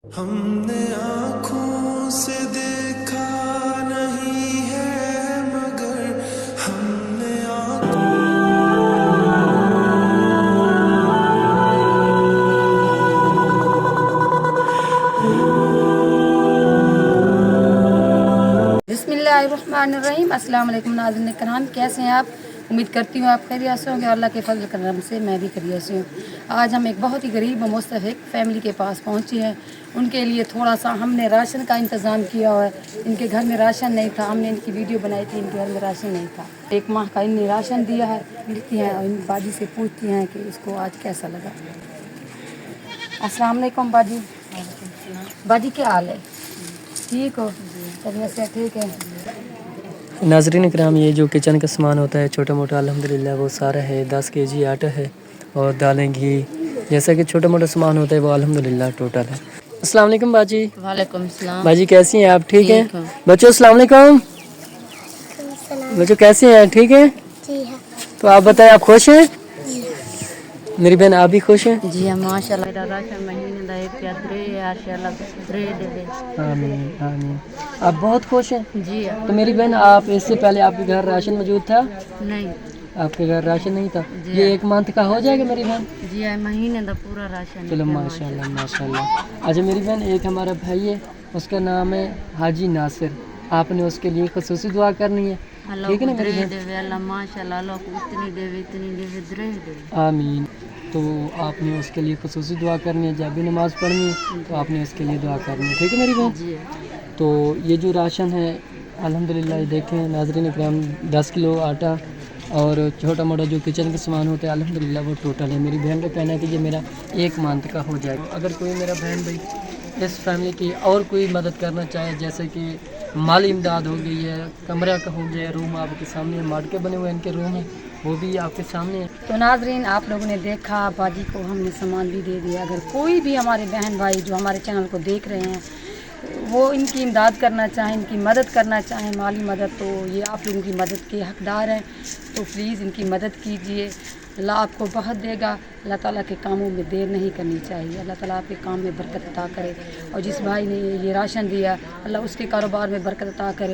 ہم نے آنکھوں سے دیکھا نہیں ہے مگر ہم نے بسم اللہ الرحمن الرحیم۔ السلام علیکم ناظرین کرام، کیسے ہیں آپ؟ امید کرتی ہوں آپ خیریت سے ہوں گے۔ اللہ کے فضل کرم سے میں بھی خیریت سے ہوں۔ آج ہم ایک بہت ہی غریب و مستحق فیملی کے پاس پہنچے ہیں۔ ان کے لیے تھوڑا سا ہم نے راشن کا انتظام کیا ہوا ہے۔ ان کے گھر میں راشن نہیں تھا، ہم نے ان کی ویڈیو بنائی تھی، ان کے گھر میں راشن نہیں تھا۔ ایک ماہ کا ان نے راشن دیا ہے، ملتی ہیں اور ان باجی سے پوچھتی ہیں کہ اس کو آج کیسا لگا۔ السلام علیکم باجی۔ باجی کیا حال ہے؟ ٹھیک ہو؟ طبیعت سے ٹھیک ہے؟ ناظرین کرام، یہ جو کچن کا سامان ہوتا ہے چھوٹا موٹا الحمدللہ وہ سارا ہے۔ 10 kg آٹا ہے اور دالیں، گھی، جیسا کہ چھوٹا موٹا سامان ہوتا ہے وہ الحمدللہ ٹوٹل ہے۔ السلام علیکم باجی۔ وعلیکم السلام۔ باجی کیسی ہیں آپ؟ ٹھیک ہیں ٹھیک ہوں۔ بچوں؟ السلام علیکم بچوں، کیسے ہیں؟ ٹھیک ہیں؟ تو آپ بتائیں، آپ خوش ہیں؟ میری بہن آپ بھی خوش ہیں؟ جی ہاں ماشاء اللہ۔ میرا راشن مہینے دا ایک درے ماشاء اللہ درے دے دے۔ آمین آمین۔ آپ بہت خوش ہیں؟ جی تو میری بہن، آپ اس سے پہلے آپ کے گھر راشن موجود تھا؟ نہیں آپ کے گھر راشن نہیں تھا؟ جی یہ ایک منتھ کا ہو جائے گا میری بہن؟ جی مہینے دا پورا راشن۔ چلو ماشاء اللہ ماشاء اللہ۔ اچھا میری بہن، ایک ہمارا بھائی ہے، اس کا نام ہے حاجی ناصر، آپ نے اس کے لیے خصوصی دعا کرنی ہے، اللہ ٹھیک ہے کو نا میری درے بہن؟ دے، اللہ ماشاء اللہ، اللہ کو اتنی دے درے دے۔ آمین۔ تو آپ نے اس کے لیے خصوصی دعا کرنی ہے، جب بھی نماز پڑھنی ہے تو آپ نے اس کے لیے دعا کرنی ہے، ٹھیک ہے میری بہن؟ جی تو یہ جو راشن ہے الحمدللہ، یہ دیکھیں ناظرین اکرام، 10 کلو آٹا اور چھوٹا موٹا جو کچن کا سامان ہوتا ہے الحمدللہ وہ ٹوٹل ہے۔ میری بہن کا کہنا ہے کہ یہ میرا ایک منتھ کا ہو جائے گا۔ اگر کوئی میرا بہن بھائی اس فیملی کی اور کوئی مدد کرنا چاہے، جیسے کہ مالی امداد ہو گئی ہے، کمرہ کا ہو گیا، روم آپ کے سامنے ماڈ کے بنے ہوئے ان کے روم ہیں، وہ بھی آپ کے سامنے ہیں۔ تو ناظرین، آپ لوگوں نے دیکھا، باجی کو ہم نے سامان بھی دے دیا۔ اگر کوئی بھی ہمارے بہن بھائی جو ہمارے چینل کو دیکھ رہے ہیں وہ ان کی امداد کرنا چاہیں، ان کی مدد کرنا چاہیں، مالی مدد، تو یہ آپ لوگوں کی مدد کے حقدار ہیں، تو پلیز ان کی مدد کیجئے۔ اللہ آپ کو بہت دے گا۔ اللہ تعالیٰ کے کاموں میں دیر نہیں کرنی چاہیے۔ اللہ تعالیٰ آپ کے کام میں برکت عطا کرے، اور جس بھائی نے یہ راشن دیا اللہ اس کے کاروبار میں برکت عطا کرے۔